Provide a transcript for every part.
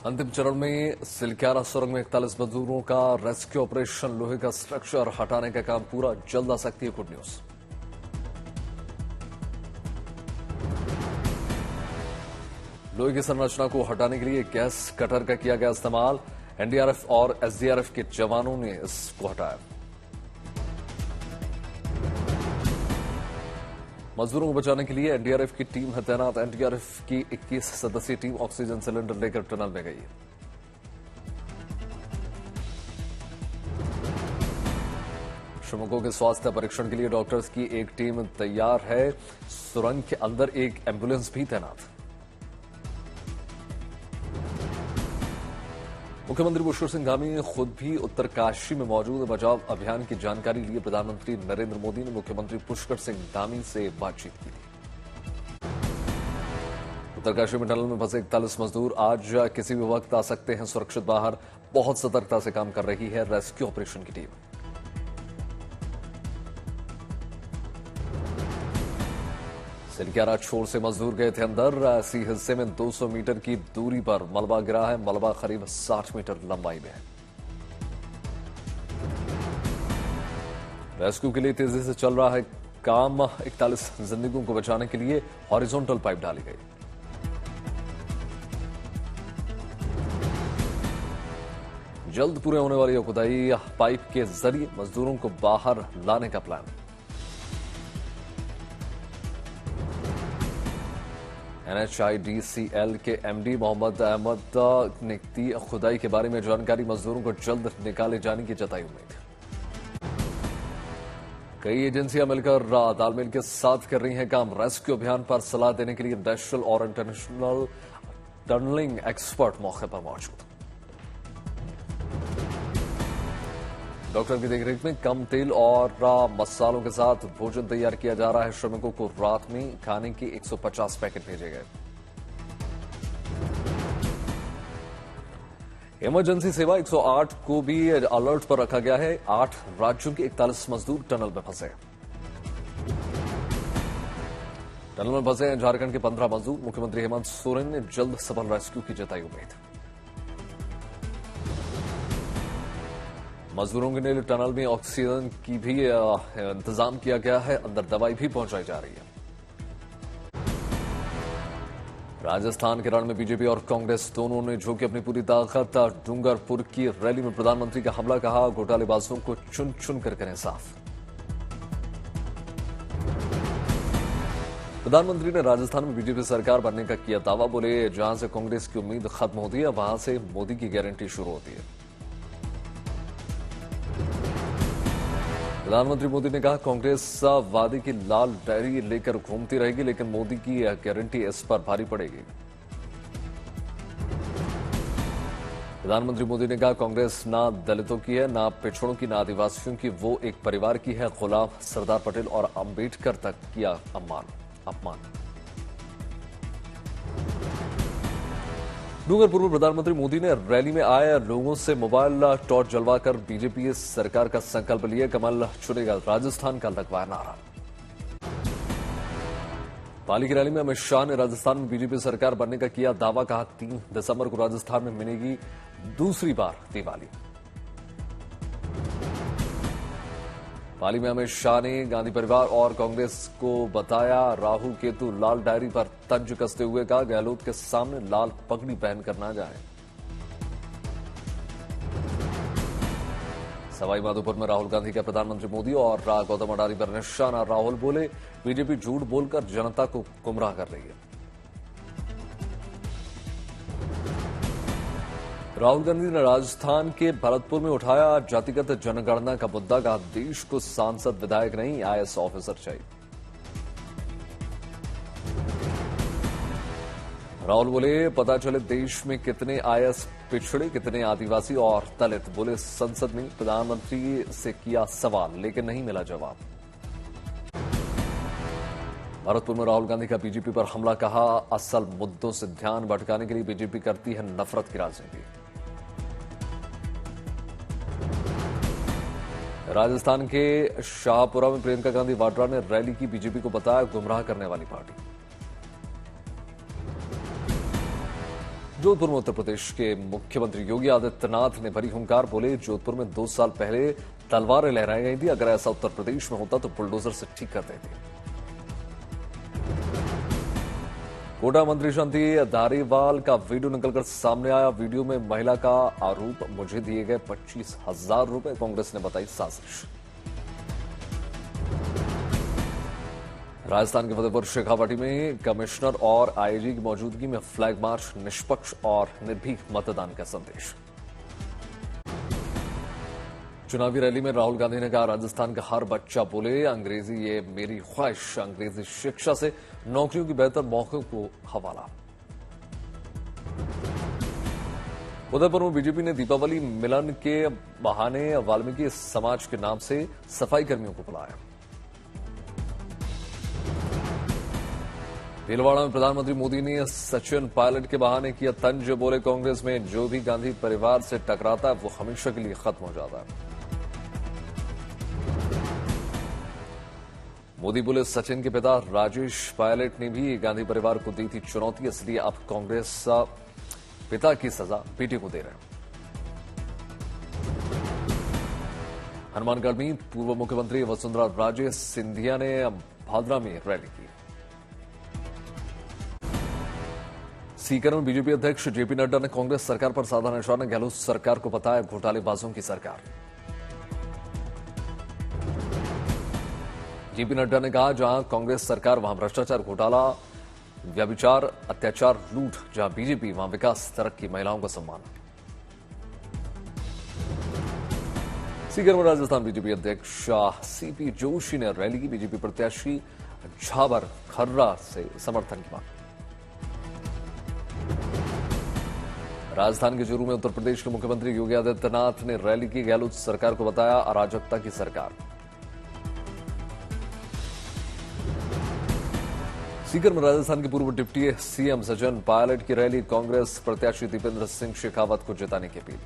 अंतिम चरण में सिलक्यारा सुरंग में 41 मजदूरों का रेस्क्यू ऑपरेशन। लोहे का स्ट्रक्चर हटाने का काम पूरा, जल्द आ सकती है गुड न्यूज। लोहे की संरचना को हटाने के लिए गैस कटर का किया गया इस्तेमाल। एनडीआरएफ और एसडीआरएफ के जवानों ने इसको हटाया। मजदूरों को बचाने के लिए एनडीआरएफ की टीम है तैनात। एनडीआरएफ की 21 सदस्यीय टीम ऑक्सीजन सिलेंडर लेकर टनल में गई है। श्रमिकों के स्वास्थ्य परीक्षण के लिए डॉक्टर्स की एक टीम तैयार है। सुरंग के अंदर एक एम्बुलेंस भी तैनात। मुख्यमंत्री पुष्कर सिंह धामी खुद भी उत्तरकाशी में मौजूद। बचाव अभियान की जानकारी लिए प्रधानमंत्री नरेंद्र मोदी ने मुख्यमंत्री पुष्कर सिंह धामी से बातचीत की थी। उत्तरकाशी में टनल में फंसे 41 मजदूर आज किसी भी वक्त आ सकते हैं सुरक्षित बाहर। बहुत सतर्कता से काम कर रही है रेस्क्यू ऑपरेशन की टीम। सिलक्यारा छोर से मजदूर गए थे अंदर। इसी हिस्से में 200 मीटर की दूरी पर मलबा गिरा है। मलबा करीब 60 मीटर लंबाई में है। रेस्क्यू के लिए तेजी से चल रहा है काम। 41 जिंदगियों को बचाने के लिए हॉरिजॉन्टल पाइप डाली गई। जल्द पूरे होने वाली खुदाई पाइप के जरिए मजदूरों को बाहर लाने का प्लान। एनएचआईडीसीएल के एमडी मोहम्मद अहमद ने दी खुदाई के बारे में जानकारी। मजदूरों को जल्द निकाले जाने की जताई उम्मीद। कई एजेंसियां मिलकर तालमेल के साथ कर रही हैं काम। रेस्क्यू अभियान पर सलाह देने के लिए नेशनल और इंटरनेशनल टनलिंग एक्सपर्ट मौके पर मौजूद। डॉक्टर की देखरेख में कम तेल और मसालों के साथ भोजन तैयार किया जा रहा है। श्रमिकों को रात में खाने के 150 पैकेट भेजे गए। इमरजेंसी सेवा 108 को भी अलर्ट पर रखा गया है। 8 राज्यों के 41 मजदूर टनल में फंसे। टनल में फंसे हैं झारखंड के 15 मजदूर। मुख्यमंत्री हेमंत सोरेन ने जल्द सफल रेस्क्यू की जताई उम्मीद। मजदूरों के लिए टनल में ऑक्सीजन की भी इंतजाम किया गया है। अंदर दवाई भी पहुंचाई जा रही है। राजस्थान के रण में बीजेपी और कांग्रेस दोनों ने झोंकी अपनी पूरी ताकत। डूंगरपुर की रैली में प्रधानमंत्री का हमला। कहा घोटालेबाजों को चुन चुन कर करें साफ। प्रधानमंत्री ने राजस्थान में बीजेपी सरकार बनने का किया दावा। बोले जहां से कांग्रेस की उम्मीद खत्म होती है वहां से मोदी की गारंटी शुरू होती है। प्रधानमंत्री मोदी ने कहा कांग्रेस वादे की लाल डायरी लेकर घूमती रहेगी लेकिन मोदी की गारंटी इस पर भारी पड़ेगी। प्रधानमंत्री मोदी ने कहा कांग्रेस ना दलितों की है, ना पिछड़ों की, ना आदिवासियों की। वो एक परिवार की है। गुलाम सरदार पटेल और अंबेडकर तक किया अपमान। डूंगरपुर में प्रधानमंत्री मोदी ने रैली में आए लोगों से मोबाइल टॉर्च जलवाकर बीजेपी सरकार का संकल्प लिया। कमल चुनेगा राजस्थान का लगवाया नारा। पाली की रैली में अमित शाह ने राजस्थान में बीजेपी सरकार बनने का किया दावा। कहा 3 दिसंबर को राजस्थान में मिलेगी दूसरी बार दिवाली। पाली में अमित शाह ने गांधी परिवार और कांग्रेस को बताया राहु केतु। लाल डायरी पर तंज कसते हुए कहा गहलोत के सामने लाल पगड़ी पहनकर ना जाए। सवाईमाधोपुर में राहुल गांधी का प्रधानमंत्री मोदी और गौतम अडानी पर निशाना। राहुल बोले बीजेपी झूठ बोलकर जनता को गुमराह कर रही है। राहुल गांधी ने राजस्थान के भरतपुर में उठाया जातिगत जनगणना का मुद्दा। कहा देश को सांसद विधायक नहीं आईएएस ऑफिसर चाहिए। राहुल बोले पता चले देश में कितने आईएएस पिछड़े, कितने आदिवासी और दलित। बोले संसद में प्रधानमंत्री से किया सवाल लेकिन नहीं मिला जवाब। भरतपुर में राहुल गांधी का बीजेपी पर हमला। कहा असल मुद्दों से ध्यान भटकाने के लिए बीजेपी करती है नफरत की राजनीति। राजस्थान के शाहपुरा में प्रियंका गांधी वाड्रा ने रैली की। बीजेपी को बताया गुमराह करने वाली पार्टी। जोधपुर में उत्तर प्रदेश के मुख्यमंत्री योगी आदित्यनाथ ने भरी हुंकार, बोले जोधपुर में 2 साल पहले तलवारें लहराई गई थी, अगर ऐसा उत्तर प्रदेश में होता तो बुलडोजर से ठीक कर देते। कोटा मंत्री शांति धारीवाल का वीडियो निकलकर सामने आया। वीडियो में महिला का आरोप, मुझे दिए गए 25,000 रुपए, कांग्रेस ने बताई साजिश। राजस्थान के फतेहपुर शेखावाटी में कमिश्नर और आईजी की मौजूदगी में फ्लैग मार्च, निष्पक्ष और निर्भीक मतदान का संदेश। चुनावी रैली में राहुल गांधी ने कहा, राजस्थान का हर बच्चा बोले अंग्रेजी ये मेरी ख्वाहिश, अंग्रेजी शिक्षा से नौकरियों की बेहतर मौकों को हवाला। उदयपुर में बीजेपी ने दीपावली मिलन के बहाने वाल्मीकि समाज के नाम से सफाई कर्मियों को बुलाया। भीलवाड़ा में प्रधानमंत्री मोदी ने सचिन पायलट के बहाने किया तंज, बोले कांग्रेस में जो भी गांधी परिवार से टकराता है वो हमेशा के लिए खत्म हो जाता है। मोदी बोले सचिन के पिता राजेश पायलट ने भी गांधी परिवार को दी थी चुनौती, इसलिए अब कांग्रेस पिता की सजा बेटे को दे रहे हैं। हनुमानगढ़ में पूर्व मुख्यमंत्री वसुंधरा राजे सिंधिया ने भादरा में रैली की। सीकर में बीजेपी अध्यक्ष जेपी नड्डा ने कांग्रेस सरकार पर साधा निशाना, गहलोत सरकार को बताया घोटालेबाजों की सरकार। जेपी नड्डा ने कहा, जहां कांग्रेस सरकार वहां भ्रष्टाचार, घोटाला, व्यभिचार, अत्याचार, लूट, जहां बीजेपी वहां विकास, तरक्की, महिलाओं का सम्मान। सीकर में राजस्थान बीजेपी अध्यक्ष सीपी जोशी ने रैली की। बीजेपी प्रत्याशी झाबर खर्रा से समर्थन की मांग। राजस्थान के चूरू में उत्तर प्रदेश के मुख्यमंत्री योगी आदित्यनाथ ने रैली की, गहलोत सरकार को बताया अराजकता की सरकार। सीकर में राजस्थान के पूर्व डिप्टी सीएम सचिन पायलट की रैली, कांग्रेस प्रत्याशी दीपेंद्र सिंह शेखावत को जिताने की अपील।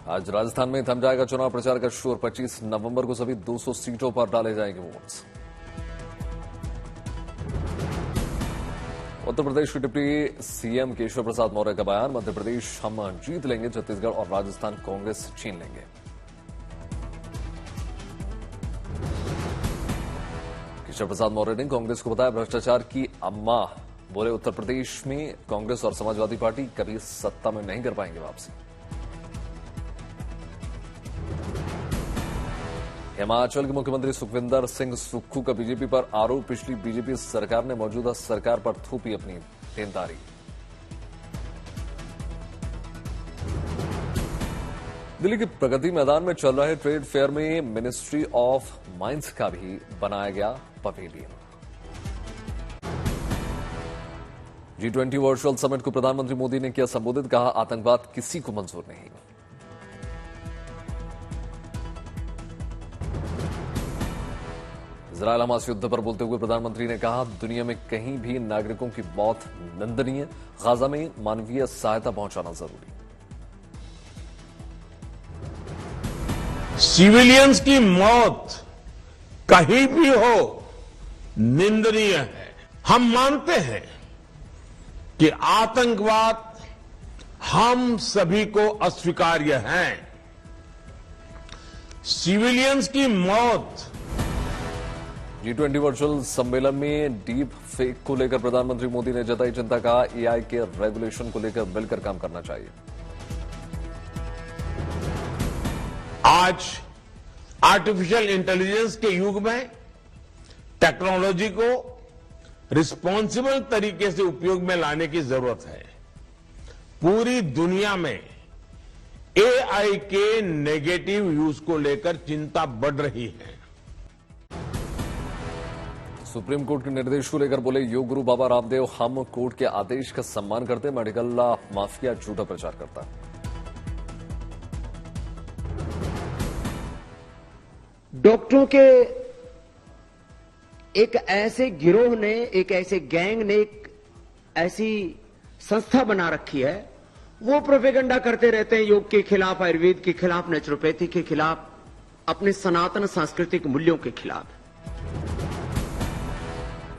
आज राजस्थान में थम जाएगा चुनाव प्रचार का शोर, 25 नवंबर को सभी 200 सीटों पर डाले जाएंगे वोट्स। उत्तर प्रदेश के डिप्टी सीएम केशव प्रसाद मौर्य का बयान, मध्य प्रदेश हम जीत लेंगे, छत्तीसगढ़ और राजस्थान कांग्रेस छीन लेंगे। केशव प्रसाद मौर्य ने कांग्रेस को बताया भ्रष्टाचार की अम्मा, बोले उत्तर प्रदेश में कांग्रेस और समाजवादी पार्टी कभी सत्ता में नहीं कर पाएंगे वापसी। हिमाचल के मुख्यमंत्री सुखविंदर सिंह सुक्खू का बीजेपी पर आरोप, पिछली बीजेपी सरकार ने मौजूदा सरकार पर थोपी अपनी देनदारी। दिल्ली के प्रगति मैदान में चल रहे ट्रेड फेयर में मिनिस्ट्री ऑफ माइंस का भी बनाया गया पवेलियन। G20 वर्चुअल समिट को प्रधानमंत्री मोदी ने किया संबोधित, कहा आतंकवाद किसी को मंजूर नहीं। इजरायल हमास युद्ध पर बोलते हुए प्रधानमंत्री ने कहा, दुनिया में कहीं भी नागरिकों की मौत निंदनीय, गाजा में मानवीय सहायता पहुंचाना जरूरी। सिविलियंस की मौत कहीं भी हो निंदनीय है। हम मानते हैं कि आतंकवाद हम सभी को अस्वीकार्य है। सिविलियंस की मौत। G20 वर्चुअल सम्मेलन में डीप फेक को लेकर प्रधानमंत्री मोदी ने जताई चिंता, कहा एआई के रेगुलेशन को लेकर मिलकर काम करना चाहिए। आज आर्टिफिशियल इंटेलिजेंस के युग में टेक्नोलॉजी को रिस्पॉन्सिबल तरीके से उपयोग में लाने की जरूरत है। पूरी दुनिया में एआई के नेगेटिव यूज को लेकर चिंता बढ़ रही है। सुप्रीम कोर्ट के निर्देश को लेकर बोले योग गुरु बाबा रामदेव, हम कोर्ट के आदेश का सम्मान करते, मेडिकल माफिया झूठा प्रचार करता है। डॉक्टरों के एक ऐसे गिरोह ने, एक ऐसे गैंग ने, एक ऐसी संस्था बना रखी है, वो प्रोपेगेंडा करते रहते हैं योग के खिलाफ, आयुर्वेद के खिलाफ, नेचुरोपैथी के खिलाफ, अपने सनातन सांस्कृतिक मूल्यों के खिलाफ।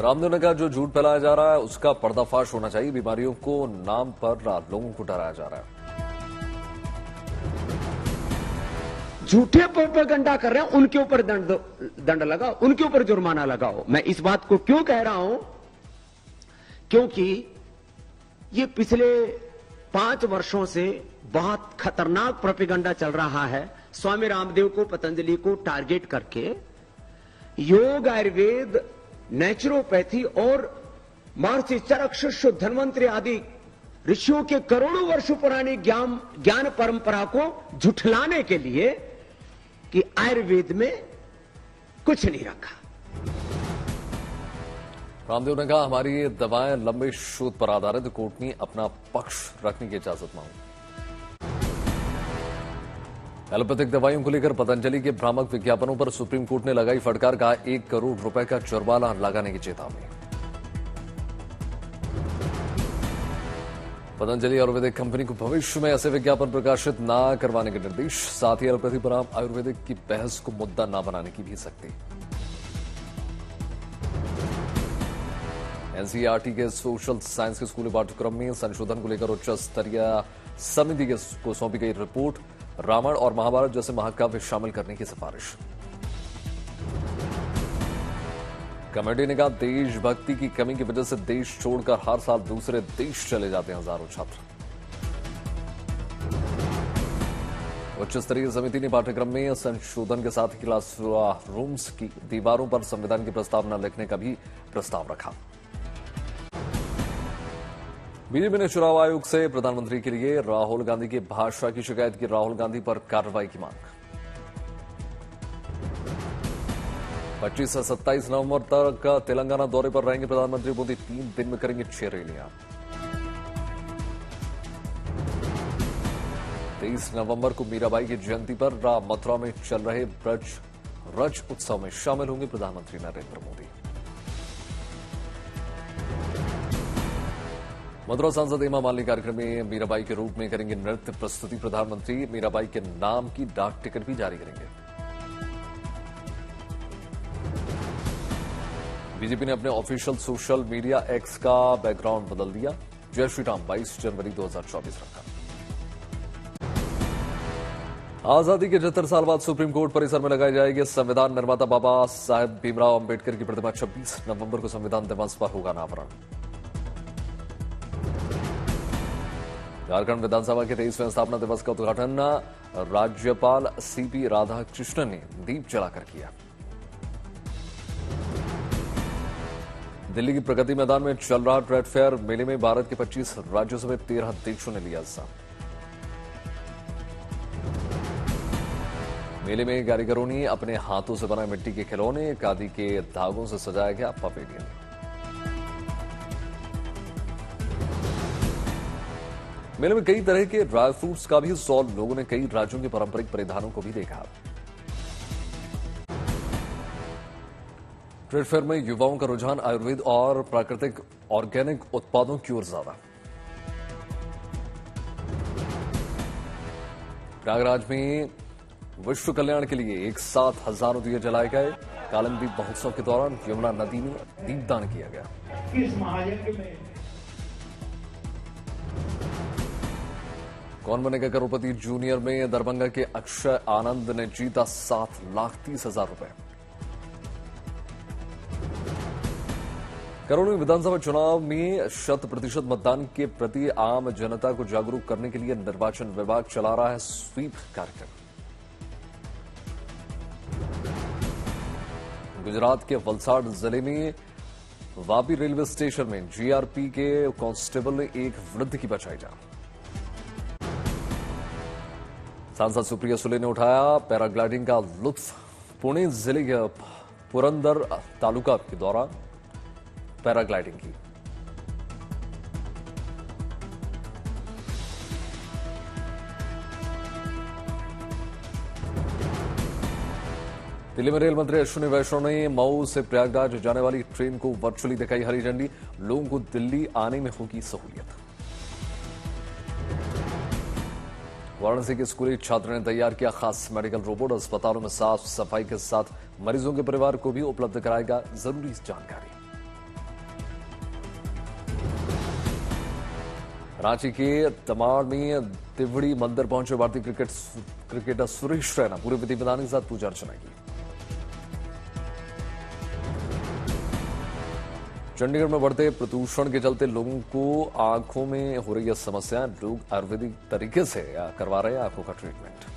रामदेव ने कहा, जो झूठ फैलाया जा रहा है उसका पर्दाफाश होना चाहिए। बीमारियों को नाम पर लोगों को डराया जा रहा है। झूठे प्रोपेगेंडा कर रहे हैं, उनके ऊपर दंड लगाओ, उनके ऊपर जुर्माना लगाओ। मैं इस बात को क्यों कह रहा हूं? क्योंकि ये पिछले 5 वर्षों से बहुत खतरनाक प्रोपेगेंडा चल रहा है। स्वामी रामदेव को, पतंजलि को टारगेट करके योग, आयुर्वेद, नेचुरोपैथी और महर्षि चरक, शिष्य, धन्वंतरि आदि ऋषियों के करोड़ों वर्षों पुरानी ज्ञान परंपरा को झुठलाने के लिए कि आयुर्वेद में कुछ नहीं रखा। रामदेव ने कहा, हमारी ये दवाएं लंबे शोध पर आधारित, कोर्ट ने अपना पक्ष रखने की इजाजत मांगी। एलोपैथिक दवाइयों को लेकर पतंजलि के भ्रामक विज्ञापनों पर सुप्रीम कोर्ट ने लगाई फटकार, कहा 1 करोड़ रुपए का जुर्माना लगाने की चेतावनी। पतंजलि आयुर्वेदिक कंपनी को भविष्य में ऐसे विज्ञापन प्रकाशित न करवाने के निर्देश। साथ ही एलोपैथी बनाम आयुर्वेदिक की बहस को मुद्दा न बनाने की भी सख्ती। एनसीईआरटी के सोशल साइंस के स्कूली पाठ्यक्रम में संशोधन को लेकर उच्च स्तरीय समिति को सौंपी गई रिपोर्ट। रामायण और महाभारत जैसे महाकाव्य शामिल करने की सिफारिश। कमेटी ने कहा, देशभक्ति की कमी की वजह से देश छोड़कर हर साल दूसरे देश चले जाते हैं हजारों छात्र। उच्च स्तरीय समिति ने पाठ्यक्रम में संशोधन के साथ क्लास रूम्स की दीवारों पर संविधान की प्रस्तावना लिखने का भी प्रस्ताव रखा। बीजेपी ने चुनाव आयोग से प्रधानमंत्री के लिए राहुल गांधी की भाषा की शिकायत की। राहुल गांधी पर कार्रवाई की मांग। 25 से 27 नवंबर तक तेलंगाना दौरे पर रहेंगे प्रधानमंत्री मोदी। 3 दिन में करेंगे 6 रैलियां। 23 नवंबर को मीराबाई की जयंती पर मथुरा में चल रहे ब्रज रज उत्सव में शामिल होंगे प्रधानमंत्री नरेंद्र मोदी। मथुरा सांसद हेमा मालिनी कार्यक्रम में मीराबाई के रूप में करेंगे नृत्य प्रस्तुति। प्रधानमंत्री मीराबाई के नाम की डाक टिकट भी जारी करेंगे। बीजेपी ने अपने ऑफिशियल सोशल मीडिया एक्स का बैकग्राउंड बदल दिया। जय श्री राम 22 जनवरी 2024 रखा। आजादी के 75 साल बाद सुप्रीम कोर्ट परिसर में लगाई जाएगी संविधान निर्माता बाबा साहेब भीमराव अंबेडकर की प्रतिमा। 26 नवंबर को संविधान दिवस पर होगा अनावरण। झारखंड विधानसभा के 23वें स्थापना दिवस का उद्घाटन राज्यपाल सीपी राधाकृष्णन ने दीप जलाकर किया। दिल्ली की प्रगति मैदान में चल रहा ट्रेड फेयर मेले में भारत के 25 राज्यों समेत 13 देशों ने लिया हिस्सा। मेले में कारीगरों ने अपने हाथों से बनाए मिट्टी के खिलौने, खादी के धागों से सजाया गया पवेलियन। मेले में कई तरह के ड्राई फ्रूट्स का भी स्टॉल। लोगों ने कई राज्यों के पारंपरिक परिधानों को भी देखा। ट्रेड फेयर में युवाओं का रुझान आयुर्वेद और प्राकृतिक ऑर्गेनिक उत्पादों की ओर ज्यादा। प्रयागराज में विश्व कल्याण के लिए एक साथ हजारों दिए जलाए गए। कालमदीप महोत्सव के दौरान यमुना नदी में दीपदान किया गया। इस महायज्ञ में कौन बनेगा करोड़पति जूनियर में दरभंगा के अक्षय आनंद ने जीता 7,30,000 रुपए। करोड़ों विधानसभा चुनाव में 100% मतदान के प्रति आम जनता को जागरूक करने के लिए निर्वाचन विभाग चला रहा है स्वीप कार्यक्रम। गुजरात के वलसाड जिले में वापी रेलवे स्टेशन में जीआरपी के कांस्टेबल ने एक वृद्ध की बचाई जान। सांसद सुप्रिया सुले ने उठाया पैराग्लाइडिंग का लुत्फ। पुणे जिले के पुरंदर तालुका के दौरान पैराग्लाइडिंग की। दिल्ली में रेल मंत्री अश्विनी वैष्णव ने मऊ से प्रयागराज जाने वाली ट्रेन को वर्चुअली दिखाई हरी झंडी। लोगों को दिल्ली आने में होगी सहूलियत। वाराणसी के स्कूली छात्र ने तैयार किया खास मेडिकल रोबोट। अस्पतालों में साफ सफाई के साथ मरीजों के परिवार को भी उपलब्ध कराएगा जरूरी जानकारी। रांची के तमाड़ में तिवड़ी मंदिर पहुंचे भारतीय क्रिकेटर सुरेश रैना पूरे विधि विधान के साथ पूजा अर्चना की। चंडीगढ़ में बढ़ते प्रदूषण के चलते लोगों को आंखों में हो रही है समस्या। लोग आयुर्वेदिक तरीके से करवा रहे हैं आंखों का ट्रीटमेंट।